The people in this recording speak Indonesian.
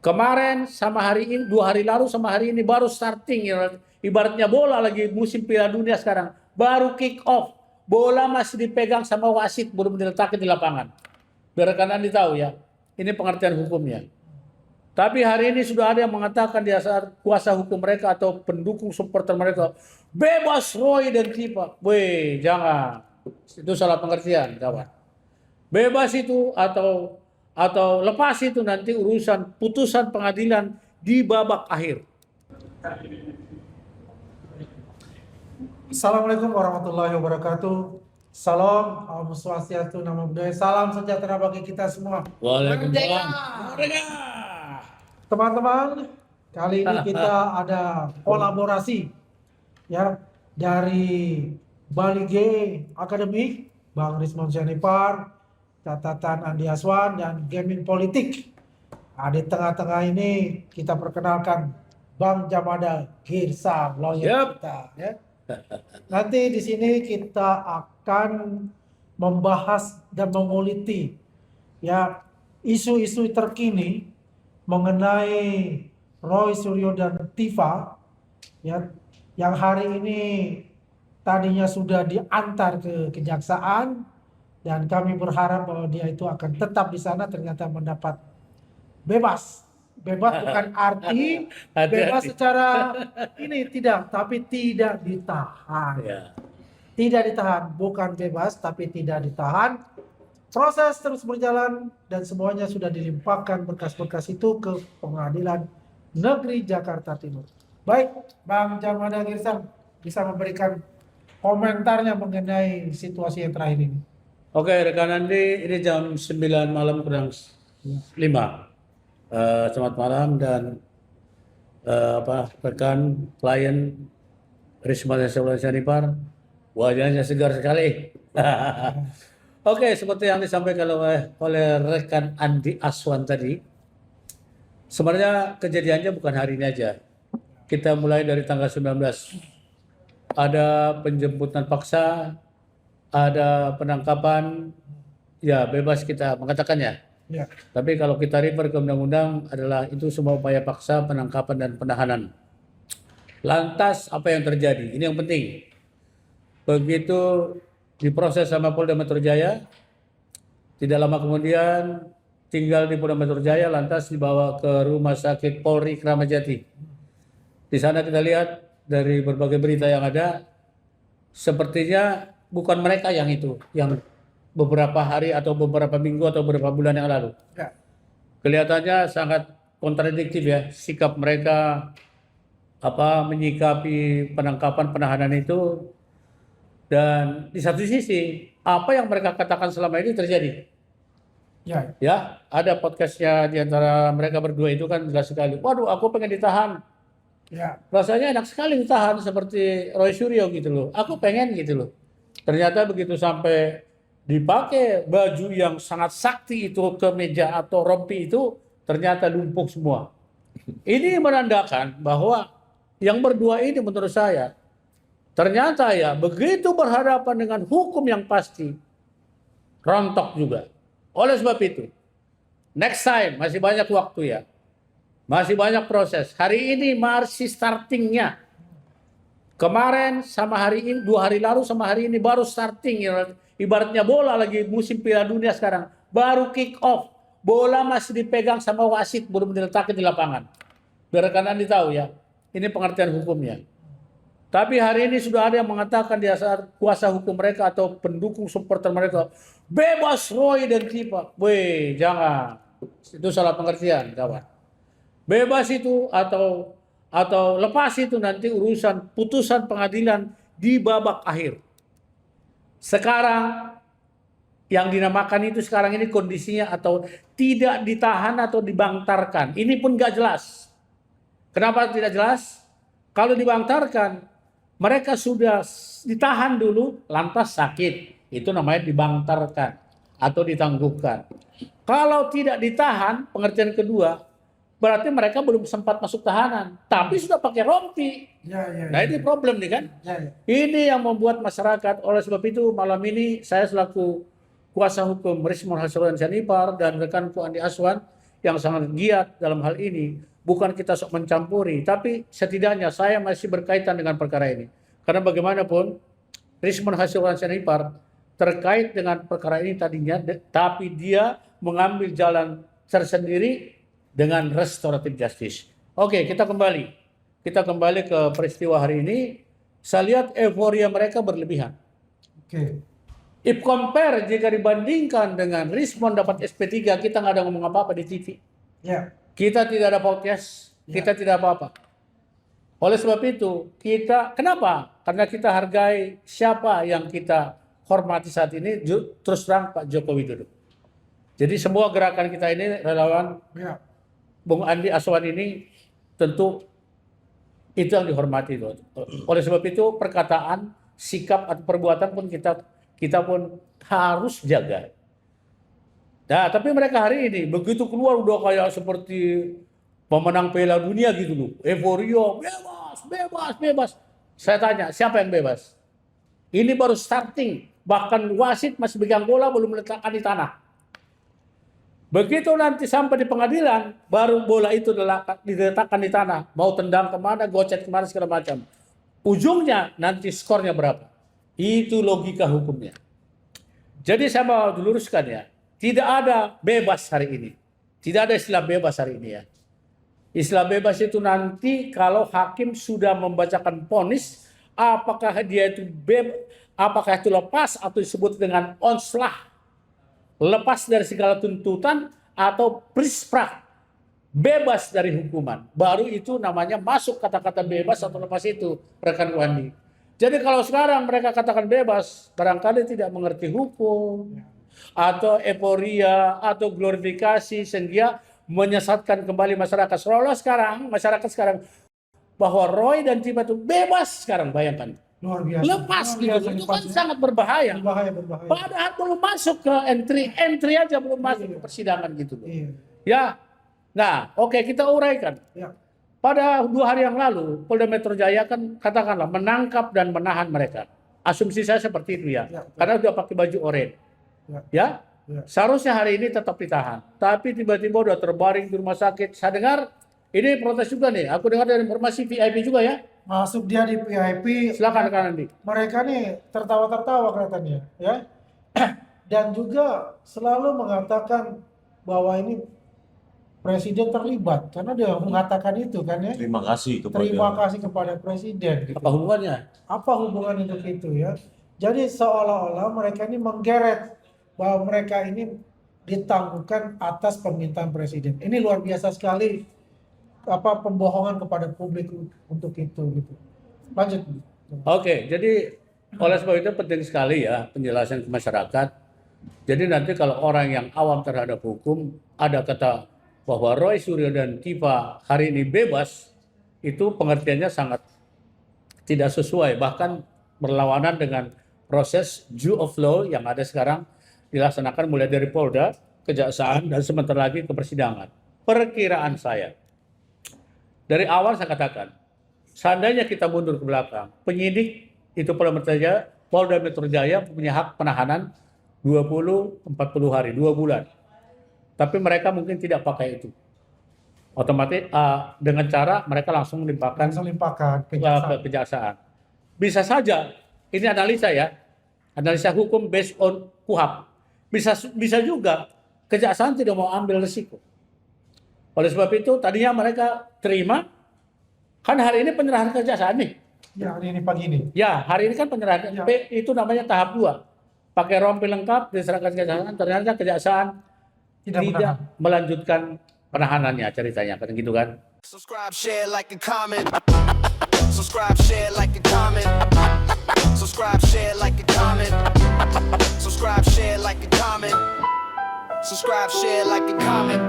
Kemarin sama hari ini, 2 hari lalu sama hari ini baru starting. Ibaratnya bola lagi musim Piala Dunia sekarang. Baru kick off. Bola masih dipegang sama wasit, belum diletakkan di lapangan. Biar kalian tahu ya. Ini pengertian hukumnya. Tapi hari ini sudah ada yang mengatakan di dasar kuasa hukum mereka atau pendukung supporter mereka, bebas Roy dan Tifa. Weh, jangan. Itu salah pengertian, kawan. Bebas itu atau lepas itu nanti urusan putusan pengadilan di babak akhir. Assalamualaikum warahmatullahi wabarakatuh. Salam, Om Swastiastu, Namo Buddhaya. Salam sejahtera bagi kita semua. Waalaikumsalam. Teman-teman, kali ini kita ada kolaborasi ya dari Bali G Academy, Bang Rismon Sianipar, catatan Andi Aswan dan gaming politik. Nah, di tengah-tengah ini kita perkenalkan Bang Jamada Girsang, lawyer kita ya. Nanti di sini kita akan membahas dan menguliti ya isu-isu terkini mengenai Roy Suryo dan Tifa ya yang hari ini tadinya sudah diantar ke kejaksaan dan kami berharap bahwa dia itu akan tetap di sana, ternyata mendapat bebas. Bebas bukan arti bebas secara ini tidak, tapi tidak ditahan. Ya. Tidak ditahan, bukan bebas tapi tidak ditahan. Proses terus berjalan dan semuanya sudah dilimpahkan berkas-berkas itu ke Pengadilan Negeri Jakarta Timur. Baik, Bang Jamada Girsang bisa memberikan komentarnya mengenai situasi yang terakhir ini. Oke, rekan Andi, ini jam 9 malam kurang 5. Selamat malam dan rekan klien Rismon Sianipar, wajahnya segar sekali. Oke, seperti yang disampaikan oleh rekan Andi Aswan tadi, sebenarnya kejadiannya bukan hari ini aja. Kita mulai dari tanggal 19. Ada penjemputan paksa, ada penangkapan, ya bebas kita mengatakannya. Ya. Tapi kalau kita refer ke undang-undang adalah itu semua upaya paksa, penangkapan dan penahanan. Lantas apa yang terjadi? Ini yang penting. Begitu diproses sama Polda Metro Jaya, tidak lama kemudian tinggal di Polda Metro Jaya, lantas dibawa ke Rumah Sakit Polri Kramat Jati. Di sana kita lihat dari berbagai berita yang ada, sepertinya bukan mereka yang beberapa hari atau beberapa minggu atau beberapa bulan yang lalu. Ya. Kelihatannya sangat kontradiktif ya sikap mereka menyikapi penangkapan penahanan itu, dan di satu sisi apa yang mereka katakan selama ini terjadi. Ya, ada podcastnya di antara mereka berdua itu kan jelas sekali. Waduh, aku pengen ditahan. Ya. Rasanya enak sekali ditahan seperti Roy Suryo gitu loh. Aku pengen gitu loh. Ternyata begitu sampai dipakai baju yang sangat sakti itu ke meja atau rompi itu, ternyata lumpuh semua. Ini menandakan bahwa yang berdua ini menurut saya ternyata ya begitu berhadapan dengan hukum yang pasti rontok juga. Oleh sebab itu, next time masih banyak waktu ya. Masih banyak proses. Hari ini masih startingnya. Kemarin sama hari ini, 2 hari lalu sama hari ini baru starting. Ibaratnya bola lagi musim Piala Dunia sekarang. Baru kick off. Bola masih dipegang sama wasit, belum diletakkan di lapangan. Biar kalian tahu ya. Ini pengertian hukumnya. Tapi hari ini sudah ada yang mengatakan di dasar kuasa hukum mereka atau pendukung supporter mereka, bebas Roy dan Tifa. Weh, jangan. Itu salah pengertian, kawan. Bebas itu atau lepas itu nanti urusan putusan pengadilan di babak akhir. Sekarang yang dinamakan itu sekarang ini kondisinya atau tidak ditahan atau dibangtarkan. Ini pun gak jelas. Kenapa tidak jelas? Kalau dibangtarkan, mereka sudah ditahan dulu, lantas sakit. Itu namanya dibangtarkan atau ditangguhkan. Kalau tidak ditahan, pengertian kedua, berarti mereka belum sempat masuk tahanan, tapi sudah pakai rompi. Nah ini problem nih kan. Ini yang membuat masyarakat. Oleh sebab itu malam ini saya selaku kuasa hukum Rismon Sianipar dan rekanku Andi Aswan yang sangat giat dalam hal ini. Bukan kita sok mencampuri, tapi setidaknya saya masih berkaitan dengan perkara ini. Karena bagaimanapun, Rismond Hasyim Syaripar terkait dengan perkara ini tadinya, tapi dia mengambil jalan tersendiri dengan restoratif justice. Oke, kita kembali ke peristiwa hari ini. Saya lihat euforia mereka berlebihan. Oke. If compare, jika dibandingkan dengan Rismond dapat SP3, kita nggak ada ngomong apa-apa di TV. Ya. Kita tidak ada podcast, kita tidak apa-apa. Oleh sebab itu, kenapa? Karena kita hargai siapa yang kita hormati saat ini, terus terang Pak Joko Widodo. Jadi semua gerakan kita ini, relawan Bung Andi Aswan ini, tentu itu yang dihormati. Oleh sebab itu, perkataan, sikap, atau perbuatan pun kita pun harus jaga. Nah, tapi mereka hari ini begitu keluar udah kayak seperti pemenang Piala Dunia gitu loh. Euforia, bebas. Saya tanya, siapa yang bebas? Ini baru starting. Bahkan wasit masih pegang bola belum meletakkan di tanah. Begitu nanti sampai di pengadilan, baru bola itu diletakkan di tanah. Mau tendang kemana, gocet kemana, segala macam. Ujungnya nanti skornya berapa. Itu logika hukumnya. Jadi saya mau diluruskan ya. Tidak ada bebas hari ini. Tidak ada istilah bebas hari ini ya. Istilah bebas itu nanti kalau hakim sudah membacakan vonis, apakah dia itu apakah itu lepas atau disebut dengan onslah, lepas dari segala tuntutan atau prisprak, bebas dari hukuman. Baru itu namanya masuk kata-kata bebas atau lepas itu, rekan Wandi. Jadi kalau sekarang mereka katakan bebas, barangkali tidak mengerti hukum, atau euforia, atau glorifikasi, sehingga menyesatkan kembali masyarakat. Seolah masyarakat sekarang bahwa Roy dan Tifa itu bebas sekarang, bayangkan. Luar biasa. Lepas gitu, itu kan sangat berbahaya. Berbahaya. Padahal belum masuk ke entry aja belum masuk ke persidangan gitu. Iya. Ya, nah oke, kita uraikan. Ya. Pada 2 hari yang lalu, Polda Metro Jaya kan katakanlah menangkap dan menahan mereka. Asumsi saya seperti itu ya, karena sudah pakai baju oranye. Ya. Seharusnya hari ini tetap ditahan, tapi tiba-tiba udah terbaring di rumah sakit. Saya dengar ini protes juga nih. Aku dengar dari informasi VIP juga ya. Masuk dia di VIP. Silakan rekan Andi. Mereka nih tertawa-tertawa kelihatannya, ya. Dan juga selalu mengatakan bahwa ini presiden terlibat karena dia mengatakan itu kan ya. Terima kasih kepada presiden. Gitu. Apa hubungannya? Apa hubungan untuk itu ya? Jadi seolah-olah mereka ini menggeret bahwa mereka ini ditangguhkan atas permintaan presiden. Ini luar biasa sekali pembohongan kepada publik untuk itu gitu. Lanjut. Oke, jadi oleh sebab itu penting sekali ya penjelasan ke masyarakat. Jadi nanti kalau orang yang awam terhadap hukum ada kata bahwa Roy Suryo dan Tifa hari ini bebas, itu pengertiannya sangat tidak sesuai, bahkan berlawanan dengan proses due of law yang ada sekarang dilaksanakan mulai dari Polda, Kejaksaan, dan sebentar lagi ke persidangan. Perkiraan saya, dari awal saya katakan, seandainya kita mundur ke belakang, penyidik itu Polda Metro Jaya punya hak penahanan 20-40 hari, 2 bulan. Tapi mereka mungkin tidak pakai itu. Otomatis dengan cara mereka langsung limpahkan ke Kejaksaan. Bisa saja, ini analisa ya, analisa hukum based on KUHAP. Bisa juga Kejaksaan tidak mau ambil risiko. Oleh sebab itu tadinya mereka terima, kan hari ini penyerahan Kejaksaan nih. Ya, hari ini pagi ini. Ya, hari ini kan penyerahan ya. Itu namanya tahap 2. Pakai rompi lengkap diserahkan Kejaksaan, ternyata Kejaksaan tidak melanjutkan penahanannya, ceritanya kan gitu kan. Subscribe, share, like, and comment. Subscribe, share, like, and comment. Subscribe, share, like, and comment. Subscribe, share, like, and comment. Subscribe, share, like, and comment.